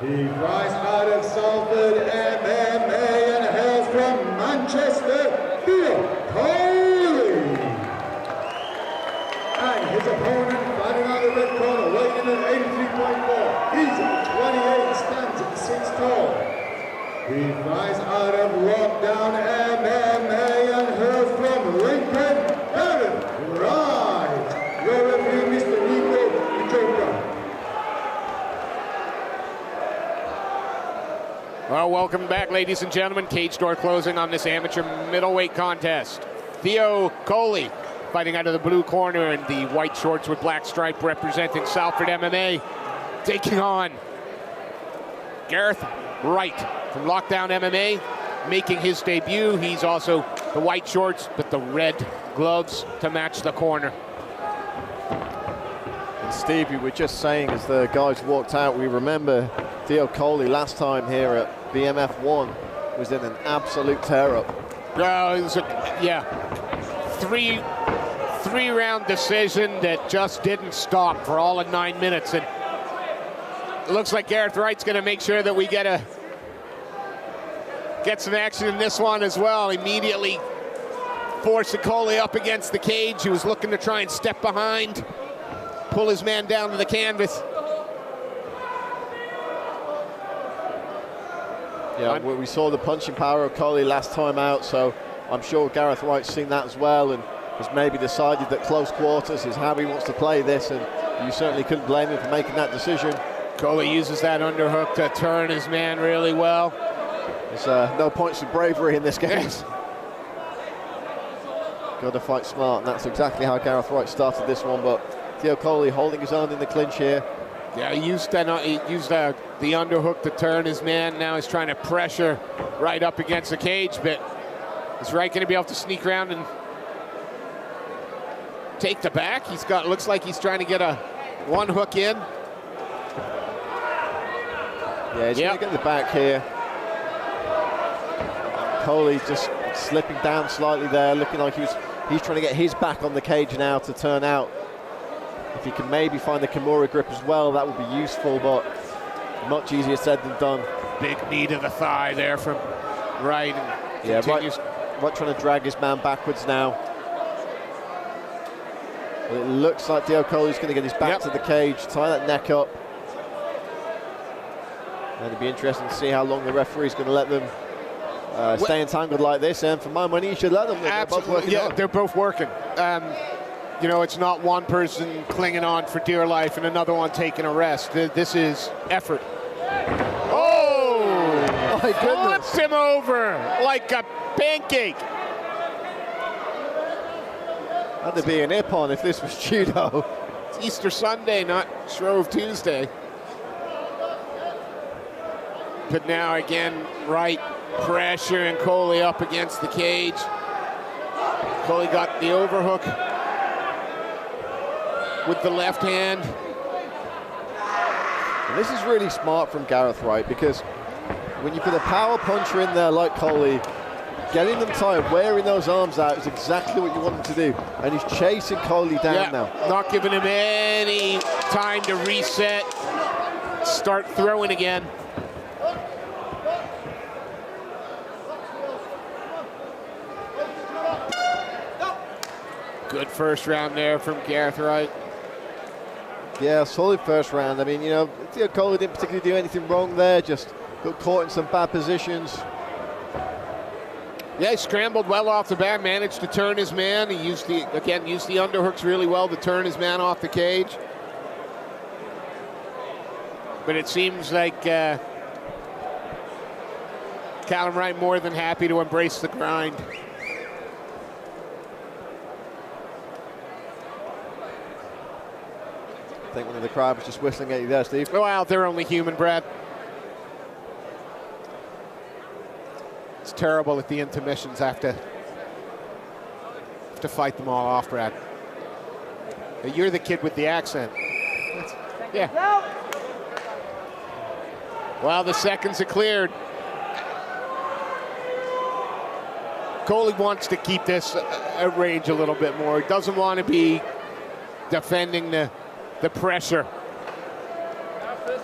He flies out of Salford MMA and hails from Manchester, Theo, Coley. And his opponent fighting out of the red corner, weighing in at 83.4. He's 28, stands at 6 tall. He flies out of Lockdown MMA and hails from Lincoln, Gareth, Wright. Your referee, Mr. Nico Joker. Well, welcome back, ladies and gentlemen. Cage door closing on this amateur middleweight contest. Theo, Coley fighting out of the blue corner in the white shorts with black stripe representing Salford MMA. Taking on Gareth, Wright from Lockdown MMA, making his debut. He's also the white shorts, but the red gloves to match the corner. And Steve, we were just saying as the guys walked out, we remember Theo Coley last time here at BMF 1 was in an absolute tear-up. It was three-round decision that just didn't stop for all of 9 minutes. And it looks like Gareth Wright's going to make sure that we get some action in this one as well. Immediately forcing Coley up against the cage. He was looking to try and step behind, pull his man down to the canvas. Yeah, we saw the punching power of Coley last time out, so I'm sure Gareth Wright's seen that as well and has maybe decided that close quarters is how he wants to play this, and you certainly couldn't blame him for making that decision. Coley uses that underhook to turn his man really well. There's no points of bravery in this game. Yes. Got to fight smart, and that's exactly how Gareth Wright started this one, but Theo Coley holding his own in the clinch here. Yeah, he used the underhook to turn his man. Now he's trying to pressure Wright up against the cage, but is Wright going to be able to sneak around and take the back? Looks like he's trying to get a one hook in. Yeah, he's going to get the back here. Coley just slipping down slightly there, looking like he's trying to get his back on the cage now to turn out. If he can maybe find the Kimura grip as well, that would be useful, but much easier said than done. Big knee to the thigh there from Wright. Yeah, Wright trying to drag his man backwards now. But it looks like Theo Coley's going to get his back to the cage, tie that neck up. And it'd be interesting to see how long the referee's going to let them stay entangled like this. And for my money, you should let them. They're both working on. They're both working. You know, it's not one person clinging on for dear life and another one taking a rest. This is effort. Oh! My goodness. Flips him over like a pancake. Had to be an Ippon if this was judo. It's Easter Sunday, not Shrove Tuesday. But now again, Wright pressuring Coley up against the cage. Coley got the overhook with the left hand. And this is really smart from Gareth Wright, because when you put a power puncher in there like Coley, getting them tired, wearing those arms out is exactly what you want him to do. And he's chasing Coley down now. Not giving him any time to reset, start throwing again. Good first round there from Gareth Wright. Yeah, solid first round. I mean, you know, Theo Coley didn't particularly do anything wrong there, just got caught in some bad positions. Yeah, he scrambled well off the bat, managed to turn his man. He used the underhooks really well to turn his man off the cage. But it seems like Callum Wright more than happy to embrace the grind. I think one of the crowd was just whistling at you there, Steve. Well, they're only human, Brad. It's terrible that the intermissions have to fight them all off, Brad. You're the kid with the accent. Yeah. Well, the seconds are cleared. Coley wants to keep this at range a little bit more. He doesn't want to be defending the pressure.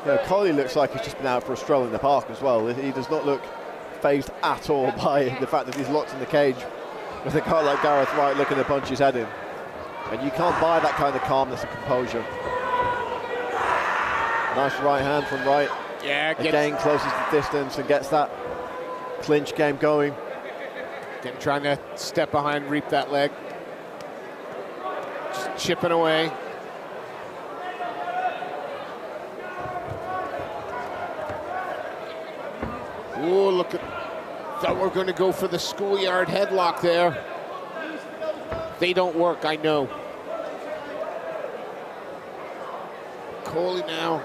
You know, Coley looks like he's just been out for a stroll in the park as well. He does not look phased at all by the fact that he's locked in the cage with a guy like Gareth Wright looking to punch his head in. And you can't buy that kind of calmness and composure. Nice right hand from Wright. Yeah, again closes the distance and gets that clinch game going. Again, trying to step behind, reap that leg. Just chipping away. Oh, look at, thought we're going to go for the schoolyard headlock there. They don't work, I know. Coley now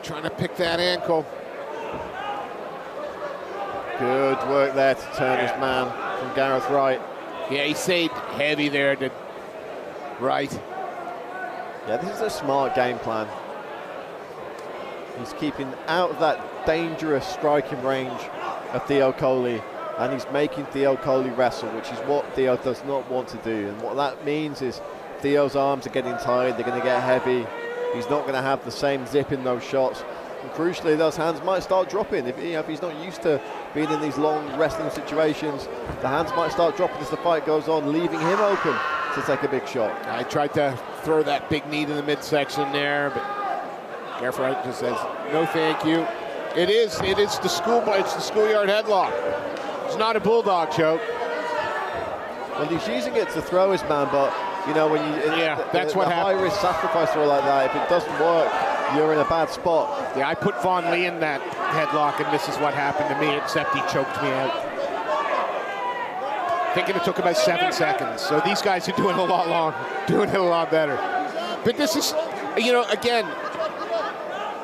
trying to pick that ankle. Good work there to turn this man from Gareth Wright. Yeah, he stayed heavy there, did Wright. Yeah, this is a smart game plan. He's keeping out of that dangerous striking range of Theo Coley, and he's making Theo Coley wrestle, which is what Theo does not want to do. And what that means is Theo's arms are getting tired, they're going to get heavy. He's not going to have the same zip in those shots. And crucially, those hands might start dropping. If he's not used to being in these long wrestling situations, the hands might start dropping as the fight goes on, leaving him open to take a big shot. I tried to throw that big knee to the midsection there, but Gareth Wright just says, no thank you. It is the schoolyard headlock. It's not a bulldog choke. Well, he's using it to throw his man, but you know, when you that's what happens. High risk sacrifice throw like that, if it doesn't work, you're in a bad spot. Yeah, I put Von Lee in that headlock, and this is what happened to me, except he choked me out. Thinking it took about 7 seconds. So these guys are doing a lot long, doing it a lot better. But this is, you know, again,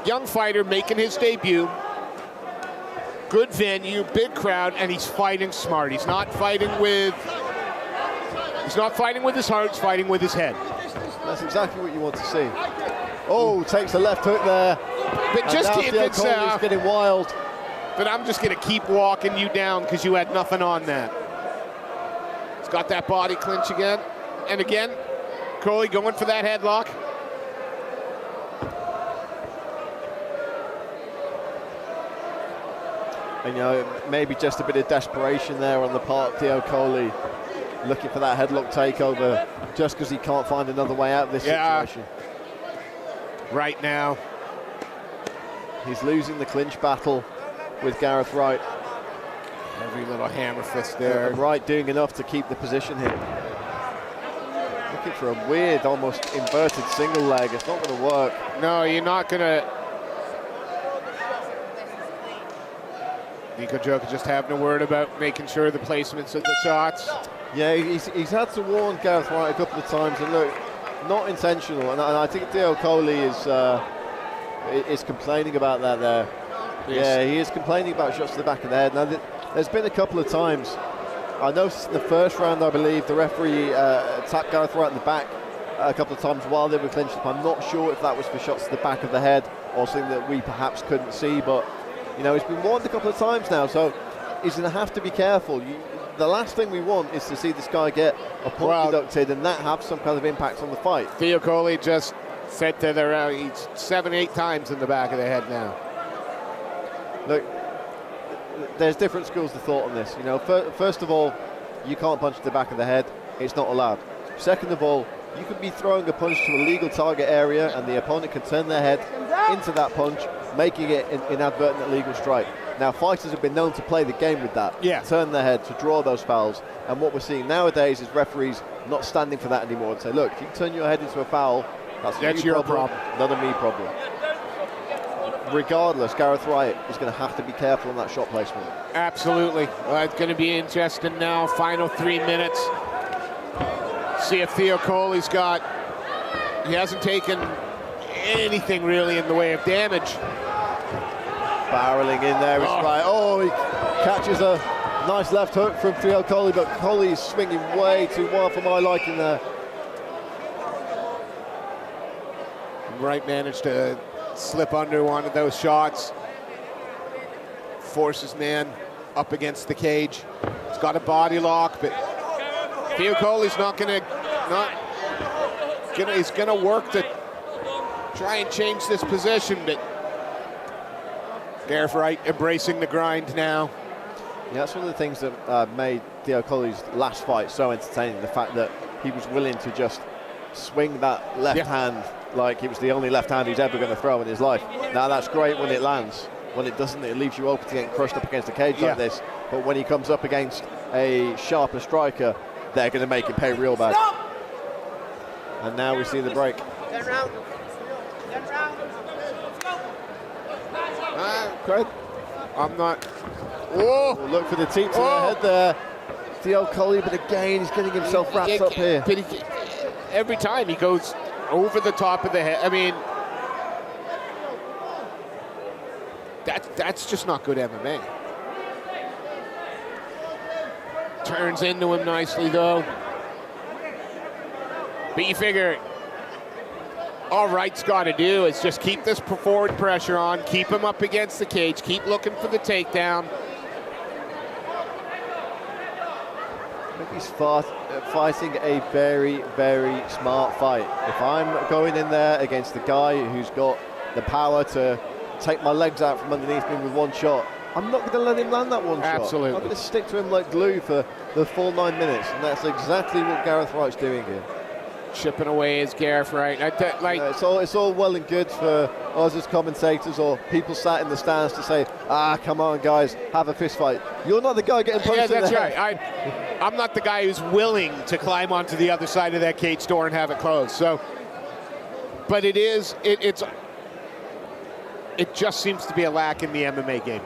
young fighter making his debut. Good venue, big crowd, and he's fighting smart. He's not fighting with his heart, he's fighting with his head. That's exactly what you want to see. Oh, takes a left hook there. But just keep it getting wild. But I'm just going to keep walking you down because you had nothing on that. He's got that body clinch again. And again, Coley going for that headlock. And, you know, maybe just a bit of desperation there on the part of Theo Coley, looking for that headlock takeover just because he can't find another way out of this situation. Right now, he's losing the clinch battle with Gareth Wright. Every little hammer fist there. And Wright doing enough to keep the position here. Looking for a weird, almost inverted single leg. It's not going to work. No, you're not going to. Nico Joker just having a word about making sure the placements of the shots. Yeah, he's had to warn Gareth Wright a couple of times, and look, not intentional. And I think Theo Coley is complaining about that there. Yes. Yeah, he is complaining about shots to the back of the head. Now, there's been a couple of times. I noticed in the first round, I believe, the referee tapped Gareth Wright in the back a couple of times while they were clinching. I'm not sure if that was for shots to the back of the head or something that we perhaps couldn't see, but you know, he's been warned a couple of times now, so he's going to have to be careful. The last thing we want is to see this guy get a point deducted and that have some kind of impact on the fight. Theo Coley just said to their, he's 7-8 times in the back of the head now. Look, there's different schools of thought on this. You know, first of all, you can't punch to the back of the head. It's not allowed. Second of all, you could be throwing a punch to a legal target area and the opponent can turn their head into that punch, making it an inadvertent illegal strike. Now, fighters have been known to play the game with that, turn their head to draw those fouls. And what we're seeing nowadays is referees not standing for that anymore and say, look, if you turn your head into a foul, that's your problem, not a me problem. Regardless, Gareth Wright is going to have to be careful on that shot placement. Absolutely. Well, it's going to be interesting now. Final 3 minutes. See if Theo Coley's got, he hasn't taken anything really in the way of damage. Barreling in there, it's right. Oh, he catches a nice left hook from Theo Coley, but Coley's swinging way too wild for my liking there. Wright managed to slip under one of those shots. Forces man up against the cage. He's got a body lock, but Theo Coley's he's gonna work to try and change this position, but Gareth Wright embracing the grind now. Yeah, that's one of the things that made Theo Coley's last fight so entertaining, the fact that he was willing to just swing that left hand like it was the only left hand he's ever going to throw in his life. Now, that's great when it lands. When it doesn't, it leaves you open to getting crushed up against a cage like this. But when he comes up against a sharper striker, they're going to make him pay real bad. And now we see the break. 10 round. 10 round. Let's go. Craig? I'm not. Whoa! Look for the teeth to the head there. Theo Coley, but again, he's getting himself wrapped up here. But every time he goes over the top of the head. I mean, that's just not good MMA. Turns into him nicely, though. But you figure all Wright's got to do is just keep this forward pressure on, keep him up against the cage, keep looking for the takedown. He's fighting a very, very smart fight. If I'm going in there against the guy who's got the power to take my legs out from underneath me with one shot, I'm not going to let him land that one shot. Absolutely. I'm going to stick to him like glue for the full 9 minutes, and that's exactly what Gareth Wright's doing here. Chipping away is Gareth Wright. It's all well and good for us as commentators or people sat in the stands to say, come on, guys, have a fist fight. You're not the guy getting punched in the head. Right. I'm not the guy who's willing to climb onto the other side of that cage door and have it closed. So, but it just seems to be a lack in the MMA game.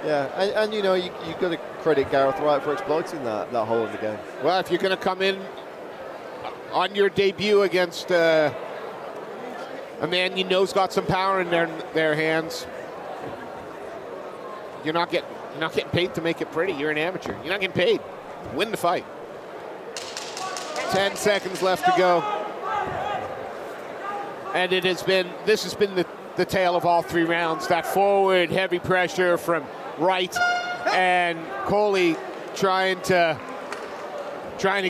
Yeah, and you know, you've got to credit Gareth Wright for exploiting that hole in the game. Well, if you're going to come in on your debut against a man you know's got some power in their hands, you're not getting paid to make it pretty. You're an amateur. You're not getting paid. Win the fight. 10 seconds left to go. And this has been the tale of all 3 rounds. That forward heavy pressure from Wright and Coley trying to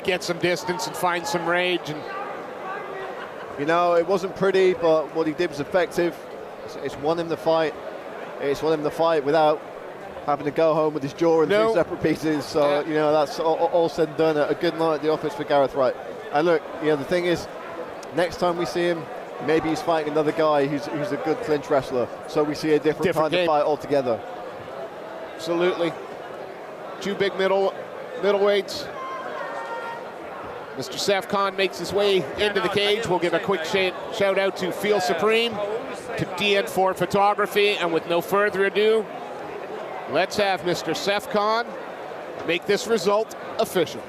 get some distance and find some rage. And you know, it wasn't pretty, but what he did was effective. It's won him the fight. It's won him the fight without having to go home with his jaw in 3 separate pieces. So, you know, that's all said and done. A good night at the office for Gareth Wright. And look, you know, the thing is, next time we see him, maybe he's fighting another guy who's a good clinch wrestler. So we see a different kind of fight altogether. Absolutely. 2 big middleweights. Mr. Seth Khan makes his way into the cage. We'll give a quick shout out to Feel Supreme, to DN4 Photography, and with no further ado, let's have Mr. Seth Khan make this result official.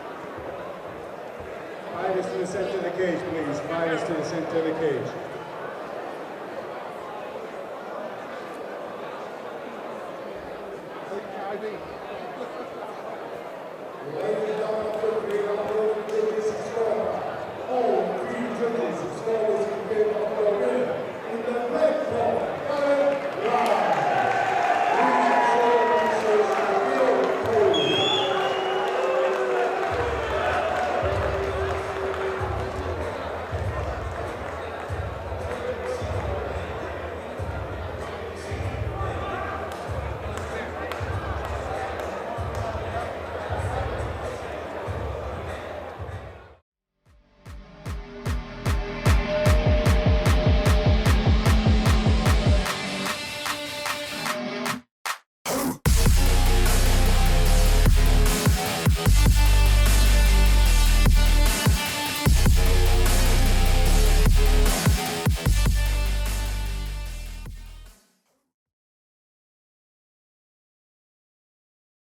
Fighters to the center of the cage, please. Fighters to the center of the cage. Ladies and